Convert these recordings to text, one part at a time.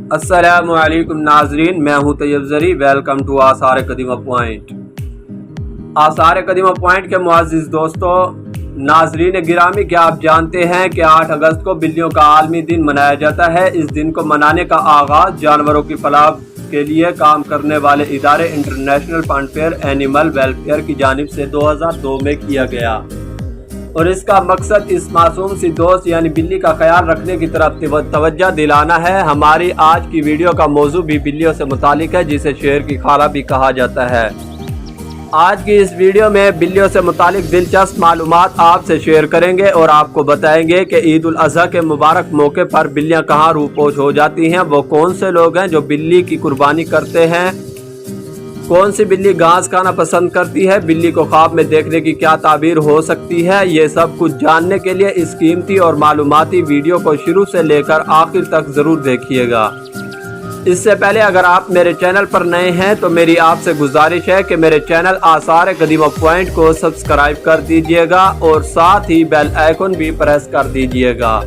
अस्सलामुअलैकुम नाजरीन, मैं हूं तैयब ज़री। वेलकम टू आसार कदीमा पॉइंट। आसार कदीमा पॉइंट के मुअज़्ज़िज़ दोस्तों, नाजरीन गिरामी, क्या आप जानते हैं कि 8 अगस्त को बिल्लियों का आलमी दिन मनाया जाता है। इस दिन को मनाने का आगाज़ जानवरों की फलाह के लिए काम करने वाले इदारे international fund for animal welfare की जानिब से 2002 में किया गया और इसका मकसद इस मासूम सी दोस्त यानी बिल्ली का ख्याल रखने की तरफ तवज्जो दिलाना है। हमारी आज की वीडियो का मौजू भी बिल्लियों से मुतालिक है, जिसे शेर की खाला भी कहा जाता है। आज की इस वीडियो में बिल्लियों से मुतालिक दिलचस्प मालूमात आपसे शेयर करेंगे और आपको बताएंगे कि ईद उल अज़हा के मुबारक मौके पर बिल्लियां कहाँ रूपोश हो जाती हैं, वो कौन से लोग हैं जो बिल्ली की कुर्बानी करते हैं, कौन सी बिल्ली घास खाना पसंद करती है, बिल्ली को ख्वाब में देखने की क्या ताबीर हो सकती है। ये सब कुछ जानने के लिए इस कीमती और मालूमाती वीडियो को शुरू से लेकर आखिर तक ज़रूर देखिएगा। इससे पहले अगर आप मेरे चैनल पर नए हैं तो मेरी आपसे गुजारिश है कि मेरे चैनल आसार कदीमा पॉइंट को सब्सक्राइब कर दीजिएगा और साथ ही बेल आइकन भी प्रेस कर दीजिएगा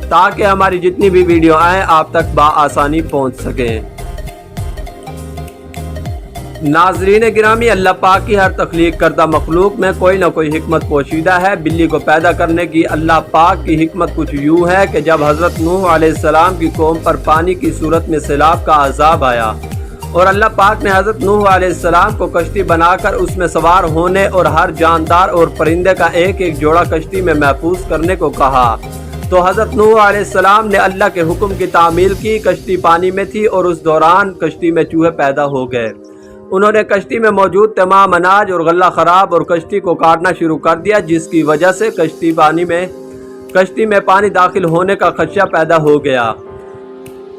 ताकि हमारी जितनी भी वीडियो आए आप तक बआसानी पहुंच सकें। नाजरीन गिरामी, अल्लाह पाक की हर तख्लीक करदा मखलूक में कोई ना कोई हिकमत पोशीदा है। बिल्ली को पैदा करने की अल्लाह पाक की हिकमत कुछ यूँ है कि जब हज़रत नूह अलैहिस्सलाम की कौम पर पानी की सूरत में सैलाब का अजाब आया और अल्लाह पाक ने हज़रत नूह अलैहिस्सलाम को कश्ती बनाकर उसमें सवार होने और हर जानदार और परिंदे का एक एक जोड़ा कश्ती में महफूज करने को कहा, तो हज़रत नूह अलैहिस्सलाम ने अल्लाह के हुक्म की तामील की। कश्ती पानी में थी और उस दौरान कश्ती में चूहे पैदा हो गए। उन्होंने कश्ती में मौजूद तमाम अनाज और गल्ला ख़राब और कश्ती को काटना शुरू कर दिया, जिसकी वजह से कश्ती में पानी दाखिल होने का खदशा पैदा हो गया।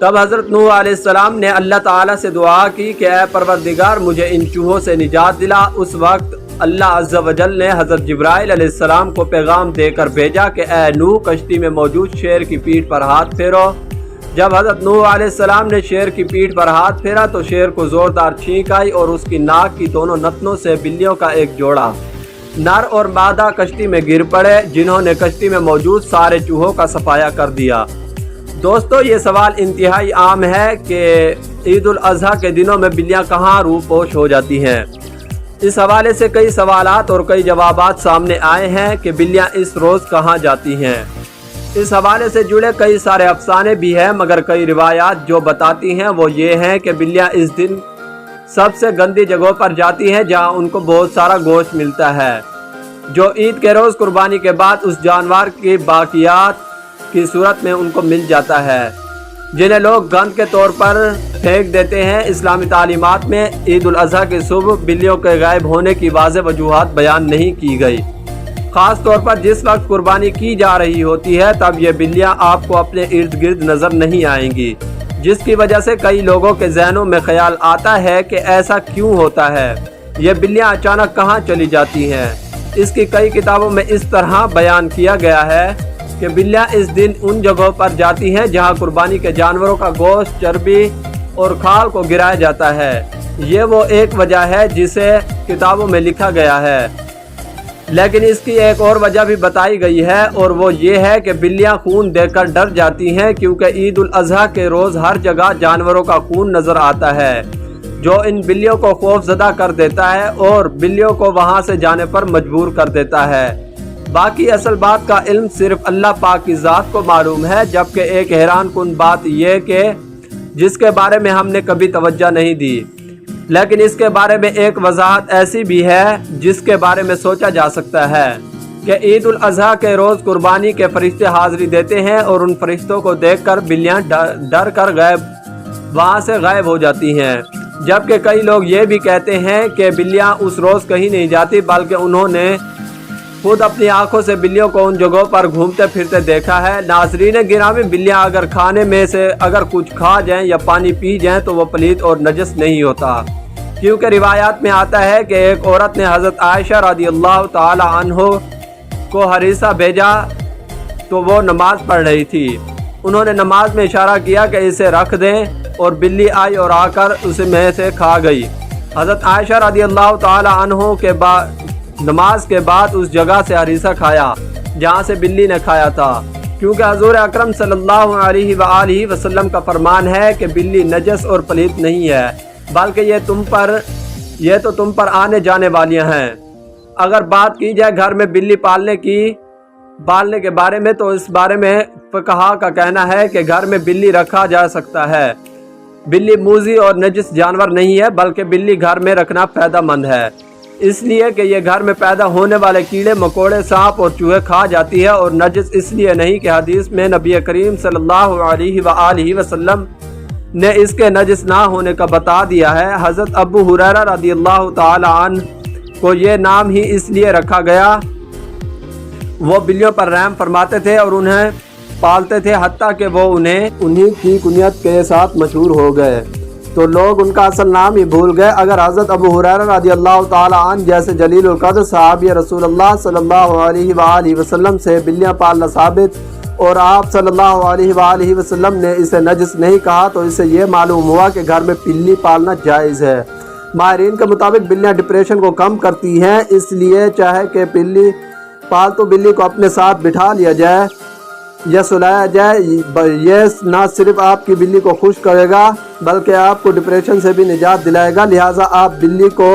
तब हज़रत नूह अलैहिस्सलाम ने अल्लाह ताला से दुआ की कि ऐ परवरदिगार, मुझे इन चूहों से निजात दिला। उस वक्त अल्लाह अज़्ज़ा वजल ने हज़रत जिब्राइल अलैहिस्सलाम को पैगाम देकर भेजा कि ऐ नूह, कश्ती में मौजूद शेर की पीठ पर हाथ फेरो। जब हज़रत नूह अलैहिस्सलाम ने शेर की पीठ पर हाथ फेरा तो शेर को ज़ोरदार छींक आई और उसकी नाक की दोनों नथनों से बिल्लियों का एक जोड़ा नर और मादा कश्ती में गिर पड़े, जिन्होंने कश्ती में मौजूद सारे चूहों का सफाया कर दिया। दोस्तों, ये सवाल इंतहाई आम है कि ईद उल अज़हा के दिनों में बिल्लियाँ कहाँ रूपोश हो जाती हैं। इस हवाले से कई सवालात और कई जवाबात सामने आए हैं कि बिल्लियाँ इस रोज़ कहाँ जाती हैं। इस हवाले से जुड़े कई सारे अफसाने भी हैं, मगर कई रिवायात जो बताती हैं वो ये हैं कि बिल्लियाँ इस दिन सबसे गंदी जगहों पर जाती हैं जहाँ उनको बहुत सारा गोश्त मिलता है, जो ईद के रोज़ कुर्बानी के बाद उस जानवर की बाकियात की सूरत में उनको मिल जाता है, जिन्हें लोग गंद के तौर पर फेंक देते हैं। इस्लामी तालीमात में ईद उल अज़हा की सुबह बिल्लियों के गायब होने की वाज़ेह वजूहात बयान नहीं की गई। ख़ास तौर पर जिस वक्त कुर्बानी की जा रही होती है तब ये बिल्लियाँ आपको अपने इर्द गिर्द नज़र नहीं आएंगी, जिसकी वजह से कई लोगों के जहनों में ख्याल आता है कि ऐसा क्यों होता है, ये बिल्लियाँ अचानक कहाँ चली जाती हैं। इसकी कई किताबों में इस तरह बयान किया गया है कि बिल्लियाँ इस दिन उन जगहों पर जाती हैं जहाँ कुर्बानी के जानवरों का गोश्त, चर्बी और खाल को गिराया जाता है। ये वो एक वजह है जिसे किताबों में लिखा गया है, लेकिन इसकी एक और वजह भी बताई गई है और वो ये है कि बिल्लियाँ खून देखकर डर जाती हैं, क्योंकि ईद उल अज़हा के रोज़ हर जगह जानवरों का खून नज़र आता है, जो इन बिल्लियों को खौफज़दा कर देता है और बिल्लियों को वहाँ से जाने पर मजबूर कर देता है। बाकी असल बात का इल्म सिर्फ अल्लाह पाक की ज़ात को मालूम है, जबकि एक हैरान कुन बात यह कि जिसके बारे में हमने कभी तवज्जो नहीं दी, लेकिन इसके बारे में एक वजाहत ऐसी भी है जिसके बारे में सोचा जा सकता है कि ईद उल अज़हा के रोज़ कुर्बानी के फरिश्ते हाज़िरी देते हैं और उन फरिश्तों को देखकर बिल्लियाँ डर कर वहाँ से गायब हो जाती हैं। जबकि कई लोग ये भी कहते हैं कि बिल्लियाँ उस रोज़ कहीं नहीं जाती, बल्कि उन्होंने खुद अपनी आंखों से बिल्लियों को उन जगहों पर घूमते फिरते देखा है। नाज़रीन गिरामी, बिल्लियाँ अगर खाने में से अगर कुछ खा जाएं या पानी पी जाएं तो वो पलीत और नजस नहीं होता, क्योंकि रिवायात में आता है कि एक औरत ने हज़रत आयशा रज़ियल्लाहु ताला अन्हो को हरीसा भेजा तो वो नमाज पढ़ रही थी। उन्होंने नमाज में इशारा किया कि इसे रख दें और बिल्ली आई और आकर उसे में से खा गई। हज़रत आयशा रज़ियल्लाहु ताला अन्हो के बाद नमाज के बाद उस जगह से हरीसा खाया जहाँ से बिल्ली ने खाया था। کیونکہ حضور اکرم صلی اللہ علیہ وآلہ وسلم کا فرمان ہے کہ بلی نجس اور پلیت نہیں ہے، بلکہ یہ تو تم پر آنے جانے والیاں ہیں۔ اگر بات کی جائے گھر میں بلی پالنے کے بارے میں، تو اس بارے میں فقہا کا کہنا ہے کہ گھر میں بلی رکھا جا سکتا ہے۔ بلی موذی اور نجس جانور نہیں ہے، بلکہ بلی گھر میں رکھنا فائدہ مند ہے، اس لیے کہ یہ گھر میں پیدا ہونے والے کیڑے مکوڑے، سانپ اور چوہے کھا جاتی ہے، اور نجس اس لیے نہیں کہ حدیث میں نبی کریم صلی اللہ علیہ وآلہ وسلم نے اس کے نجس نہ ہونے کا بتا دیا ہے۔ حضرت ابو ہریرہ رضی اللہ تعالی عنہ کو یہ نام ہی اس لیے رکھا گیا، وہ بلیوں پر رحم فرماتے تھے اور انہیں پالتے تھے، حتیٰ کہ وہ انہی کی کنیت کے ساتھ مشہور ہو گئے، تو لوگ ان کا اصل نام ہی بھول گئے۔ اگر حضرت ابو ہریرہ رضی اللہ تعالی عنہ جیسے جلیل القدر صحابی رسول اللہ صلی اللہ علیہ وآلہ وسلم سے بلیاں پالنا ثابت اور آپ صلی اللہ علیہ وآلہ وسلم نے اسے نجس نہیں کہا، تو اس سے یہ معلوم ہوا کہ گھر میں بلی پالنا جائز ہے۔ ماہرین کے مطابق بلیاں ڈپریشن کو کم کرتی ہیں، اس لیے چاہے کہ پالتو بلی کو اپنے ساتھ بٹھا لیا جائے یا سلایا جائے، یہ نہ صرف آپ کی بلی کو خوش کرے گا بلکہ آپ کو ڈپریشن سے بھی نجات دلائے گا، لہٰذا آپ بلی کو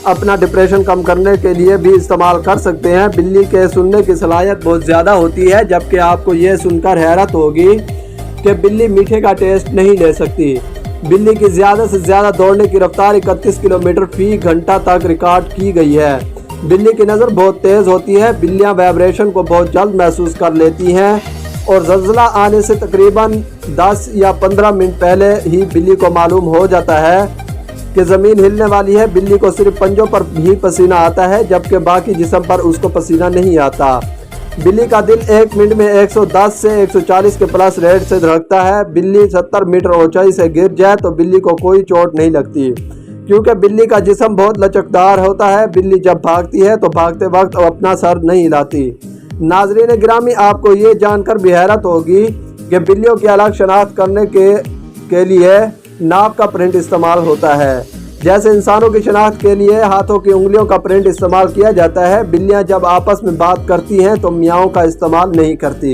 اپنا ڈپریشن کم کرنے کے لیے بھی استعمال کر سکتے ہیں۔ بلی کے سننے کی صلاحیت بہت زیادہ ہوتی ہے، جبکہ آپ کو یہ سن کر حیرت ہوگی کہ بلی میٹھے کا ٹیسٹ نہیں لے سکتی۔ بلی کی زیادہ سے زیادہ دوڑنے کی رفتار 31 کلومیٹر فی گھنٹہ تک ریکارڈ کی گئی ہے۔ بلی کی نظر بہت تیز ہوتی ہے، بلیاں وائبریشن کو بہت جلد محسوس کر لیتی ہیں اور زلزلہ آنے سے تقریباً 10 یا 15 منٹ پہلے ہی بلی کو معلوم ہو جاتا ہے کہ زمین ہلنے والی ہے۔ بلی کو صرف پنجوں پر ہی پسینہ آتا ہے، جبکہ باقی جسم پر اس کو پسینہ نہیں آتا۔ بلی کا دل 1 منٹ میں 110 سے 140 کے پلس ریٹ سے دھڑکتا ہے۔ بلی 70 میٹر اونچائی سے گر جائے تو بلی کو کوئی چوٹ نہیں لگتی، کیونکہ بلی کا جسم بہت لچکدار ہوتا ہے۔ بلی جب بھاگتی ہے تو بھاگتے وقت اپنا سر نہیں ہلاتی۔ ناظرین گرامی، آپ کو یہ جان کر بھی حیرت ہوگی کہ بلیوں کی الگ شناخت کرنے کے لیے ناک کا پرنٹ استعمال ہوتا ہے، جیسے انسانوں کی شناخت کے لیے ہاتھوں کی انگلیوں کا پرنٹ استعمال کیا جاتا ہے۔ بلیاں جب آپس میں بات کرتی ہیں تو میاؤں کا استعمال نہیں کرتی۔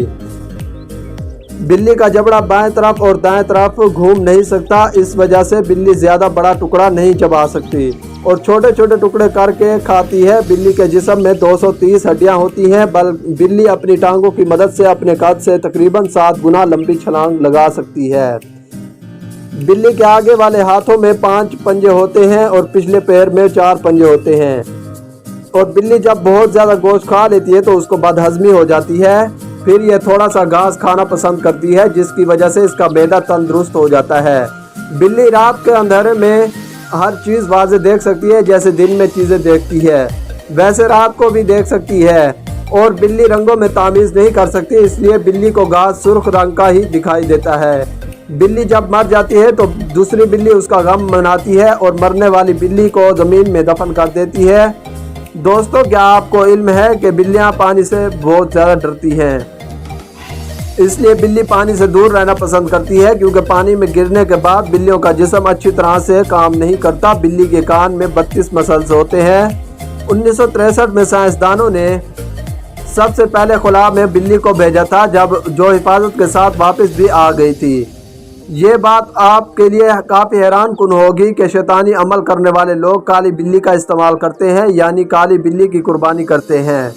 بلی کا جبڑا بائیں طرف اور دائیں طرف گھوم نہیں سکتا، اس وجہ سے بلی زیادہ بڑا ٹکڑا نہیں چبا سکتی اور چھوٹے چھوٹے ٹکڑے کر کے کھاتی ہے۔ بلی کے جسم میں 230 ہڈیاں ہوتی ہیں۔ بلی اپنی ٹانگوں کی مدد سے اپنے قد سے تقریباً 7 گنا لمبی چھلانگ لگا سکتی ہے۔ بلی کے آگے والے ہاتھوں میں 5 پنجے ہوتے ہیں اور پچھلے پیر میں 4 پنجے ہوتے ہیں، اور بلی جب بہت زیادہ گوشت کھا لیتی ہے تو اس کو بدہضمی ہو جاتی ہے، پھر یہ تھوڑا سا گھاس کھانا پسند کرتی ہے، جس کی وجہ سے اس کا معدہ تندرست ہو جاتا ہے۔ بلی رات کے اندھیرے میں ہر چیز واضح دیکھ سکتی ہے، جیسے دن میں چیزیں دیکھتی ہے ویسے رات کو بھی دیکھ سکتی ہے، اور بلی رنگوں میں تمیز نہیں کر سکتی، اس لیے بلی کو گھاس سرخ رنگ کا ہی دکھائی دیتا ہے۔ بلی جب مر جاتی ہے تو دوسری بلی اس کا غم مناتی ہے اور مرنے والی بلی کو زمین میں دفن کر دیتی ہے۔ دوستو، کیا آپ کو علم ہے کہ بلیاں پانی سے بہت زیادہ ڈرتی ہیں؟ اس لیے بلی پانی سے دور رہنا پسند کرتی ہے، کیونکہ پانی میں گرنے کے بعد بلیوں کا جسم اچھی طرح سے کام نہیں کرتا۔ بلی کے کان میں 32 مسلز ہوتے ہیں۔ 1963 میں سائنسدانوں نے سب سے پہلے خلا میں بلی کو بھیجا تھا، جو حفاظت کے ساتھ واپس بھی آ گئی تھی۔ یہ بات آپ کے لیے کافی حیران کن ہوگی کہ شیطانی عمل کرنے والے لوگ کالی بلی کا استعمال کرتے ہیں، یعنی کالی بلی کی قربانی کرتے ہیں۔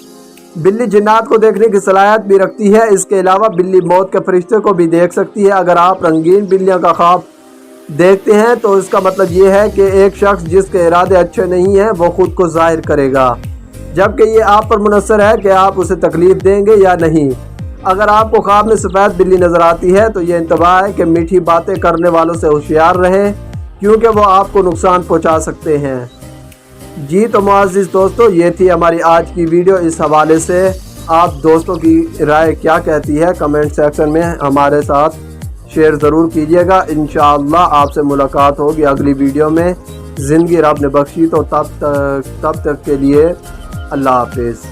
بلی جنات کو دیکھنے کی صلاحیت بھی رکھتی ہے۔ اس کے علاوہ بلی موت کے فرشتے کو بھی دیکھ سکتی ہے۔ اگر آپ رنگین بلیوں کا خواب دیکھتے ہیں تو اس کا مطلب یہ ہے کہ ایک شخص جس کے ارادے اچھے نہیں ہیں وہ خود کو ظاہر کرے گا، جبکہ یہ آپ پر منحصر ہے کہ آپ اسے تکلیف دیں گے یا نہیں۔ اگر آپ کو خواب میں سفید بلی نظر آتی ہے تو یہ انتباہ ہے کہ میٹھی باتیں کرنے والوں سے ہوشیار رہیں، کیونکہ وہ آپ کو نقصان پہنچا سکتے ہیں۔ جی تو معزز دوستو، یہ تھی ہماری آج کی ویڈیو۔ اس حوالے سے آپ دوستوں کی رائے کیا کہتی ہے کمنٹ سیکشن میں ہمارے ساتھ شیئر ضرور کیجیے گا۔ انشاءاللہ آپ سے ملاقات ہوگی اگلی ویڈیو میں۔ زندگی رب نے بخشی تو تب تک کے لیے اللہ حافظ۔